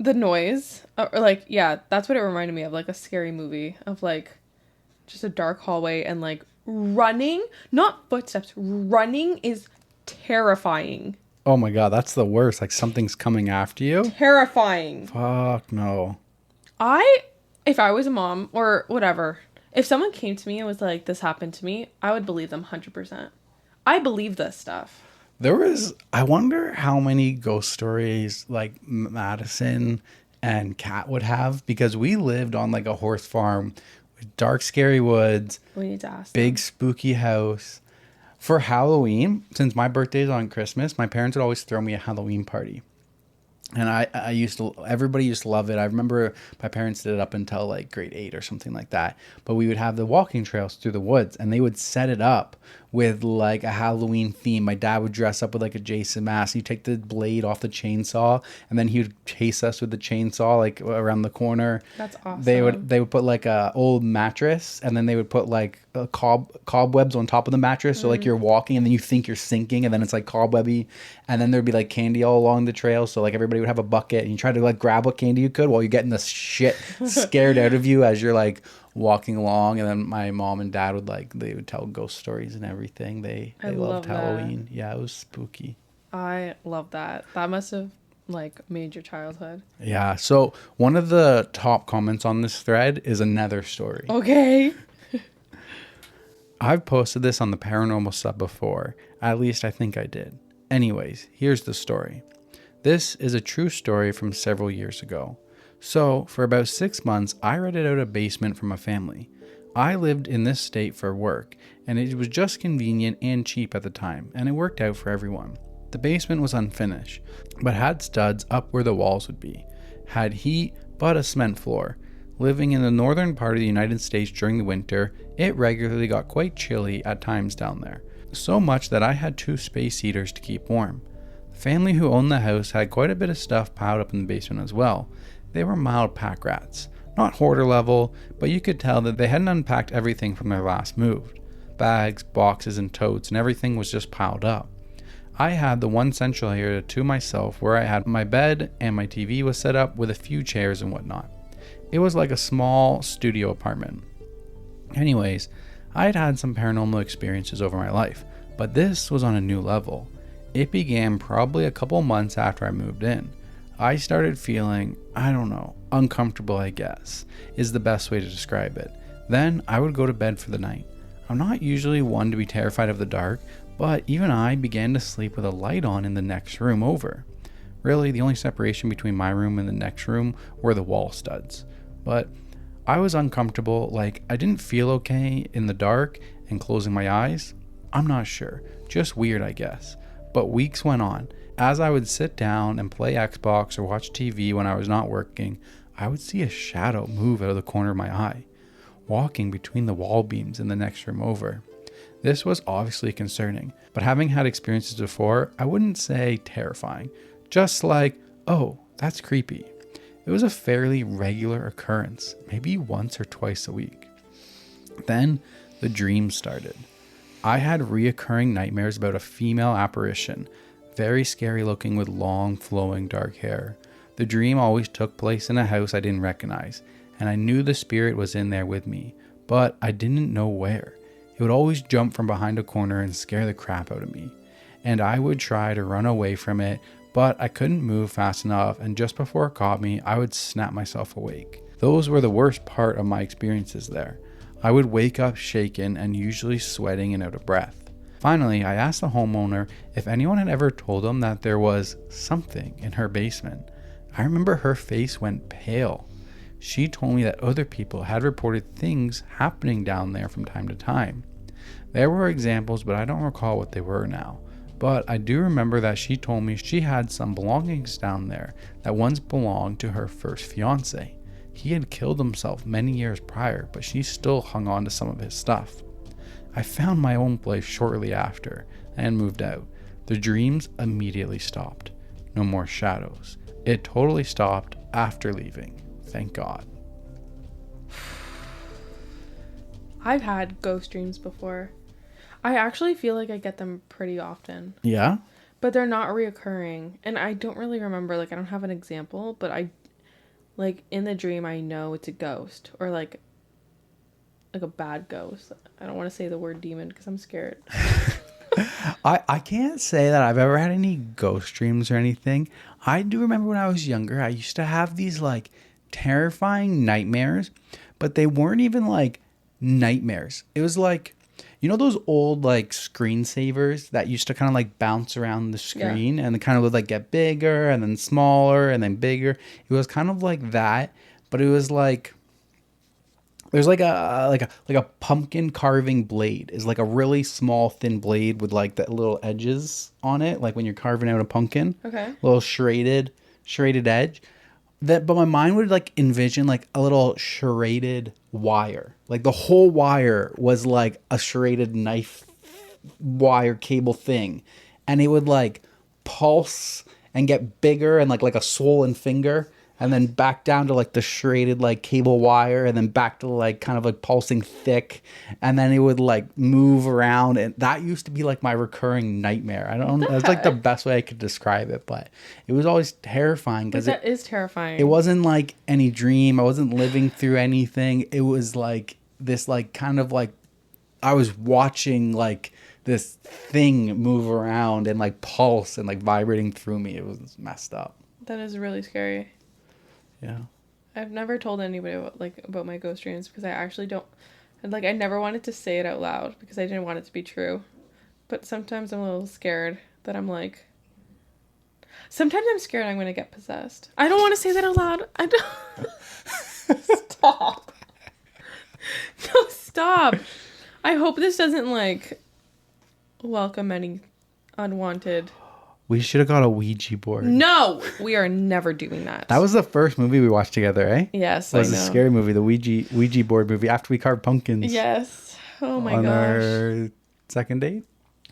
the noise, or like, yeah, that's what it reminded me of, like a scary movie of like just a dark hallway and like running, not footsteps, running is terrifying. Oh my God, that's the worst. Like something's coming after you. Terrifying. Fuck no. If I was a mom or whatever, if someone came to me and was like, this happened to me, I would believe them 100%. I believe this stuff. I wonder how many ghost stories like Madison and Kat would have, because we lived on like a horse farm with dark, scary woods, We need to ask big, them. spooky house. For Halloween, since my birthday is on Christmas, my parents would always throw me a Halloween party. And everybody used to love it. I remember my parents did it up until like grade 8 or something like that. But we would have the walking trails through the woods, and they would set it up with like a Halloween theme. My dad would dress up with like a Jason mask. He'd take the blade off the chainsaw, and then he would chase us with the chainsaw like around the corner. That's awesome. They would put like a old mattress, and then they would put like cobwebs on top of the mattress. So like you're walking, and then you think you're sinking, and then it's like cobwebby. And then there'd be like candy all along the trail. So like everybody would have a bucket, and you try to like grab what candy you could while you're getting the shit scared out of you as you're like walking along. And then my mom and dad they would tell ghost stories and everything. They loved Halloween. Yeah, it was spooky. I love that. That must have like made your childhood. Yeah. So one of the top comments on this thread is another story. Okay. I've posted this on the paranormal sub before. At least I think I did. Anyways, here's the story. This is a true story from several years ago. So, for about 6 months, I rented out a basement from a family. I lived in this state for work, and it was just convenient and cheap at the time, and it worked out for everyone. The basement was unfinished, but had studs up where the walls would be, had heat, but a cement floor. Living in the northern part of the United States during the winter, it regularly got quite chilly at times down there. So much that I had 2 space heaters to keep warm. The family who owned the house had quite a bit of stuff piled up in the basement as well. They were mild pack rats. Not hoarder level, but you could tell that they hadn't unpacked everything from their last move. Bags, boxes, and totes, and everything was just piled up. I had the one central area to myself where I had my bed and my TV was set up with a few chairs and whatnot. It was like a small studio apartment. Anyways, I had had some paranormal experiences over my life, but this was on a new level. It began probably a couple months after I moved in. I started feeling, uncomfortable, I guess, is the best way to describe it. Then I would go to bed for the night. I'm not usually one to be terrified of the dark, but even I began to sleep with a light on in the next room over. Really, the only separation between my room and the next room were the wall studs. But I was uncomfortable, like I didn't feel okay in the dark and closing my eyes. I'm not sure, just weird I guess. But weeks went on. As I would sit down and play Xbox or watch TV when I was not working, I would see a shadow move out of the corner of my eye, walking between the wall beams in the next room over. This was obviously concerning, but having had experiences before, I wouldn't say terrifying, just like, oh, that's creepy. It was a fairly regular occurrence, maybe once or twice a week. Then the dreams started. I had reoccurring nightmares about a female apparition, very scary looking with long flowing dark hair. The dream always took place in a house I didn't recognize, and I knew the spirit was in there with me, but I didn't know where. It would always jump from behind a corner and scare the crap out of me, and I would try to run away from it, but I couldn't move fast enough, and just before it caught me, I would snap myself awake. Those were the worst part of my experiences there. I would wake up shaken and usually sweating and out of breath. Finally, I asked the homeowner if anyone had ever told them that there was something in her basement. I remember her face went pale. She told me that other people had reported things happening down there from time to time. There were examples, but I don't recall what they were now. But I do remember that she told me she had some belongings down there that once belonged to her first fiance. He had killed himself many years prior, but she still hung on to some of his stuff. I found my own place shortly after and moved out. The dreams immediately stopped. No more shadows. It totally stopped after leaving. Thank God. I've had ghost dreams before. I actually feel like I get them pretty often. Yeah? But they're not reoccurring. And I don't really remember, like I don't have an example, but like in the dream I know it's a ghost or like a bad ghost. I don't want to say the word demon because I'm scared. I can't say that I've ever had any ghost dreams or anything. I do remember when I was younger, I used to have these like terrifying nightmares, but they weren't even like nightmares. It was like, you know, those old like screensavers that used to kind of like bounce around the screen and they kind of would like get bigger and then smaller and then bigger. It was kind of like that, but it was like, there's like a pumpkin carving blade is like a really small thin blade with like the little edges on it, like when you're carving out a pumpkin. Okay. Little serrated edge. But my mind would like envision like a little serrated wire. Like the whole wire was like a serrated knife wire cable thing, and it would like pulse and get bigger and like a swollen finger, and then back down to like the serrated like cable wire, and then back to like kind of like pulsing thick, and then it would like move around, and that used to be like my recurring nightmare. I don't know, that's like the best way I could describe it, but it was always terrifying because that is terrifying. It wasn't like any dream. I wasn't living through anything. It was like this like kind of like I was watching like this thing move around and like pulse and like vibrating through me. It was messed up. That is really scary. Yeah. I've never told anybody about my ghost dreams because I actually don't, I never wanted to say it out loud because I didn't want it to be true. But sometimes I'm a little scared that sometimes I'm scared I'm going to get possessed. I don't want to say that out loud. I don't. Stop. No, stop. I hope this doesn't welcome any unwanted. We should have got a Ouija board. No, we are never doing that. That was the first movie we watched together, eh? Yes, that was a scary movie, the Ouija board movie after we carved pumpkins. Yes. Oh my gosh. On our second date?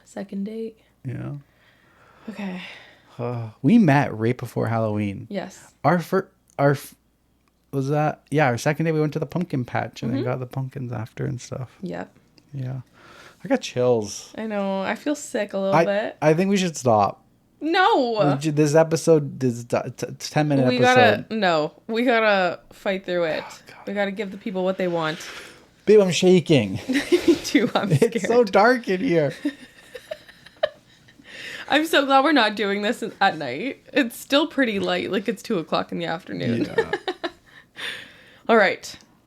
Second date. Yeah. Okay. We met right before Halloween. Yes. Our second day we went to the pumpkin patch and then got the pumpkins after and stuff. Yep. Yeah. I got chills. I know. I feel sick a little bit. I think we should stop. No. This episode is 10-minute episode. We gotta fight through it. We gotta give the people what they want. Babe, I'm shaking. Me too. I'm scared. It's so dark in here. I'm so glad we're not doing this at night. It's still pretty light. Like it's 2:00 in the afternoon. Yeah. All right.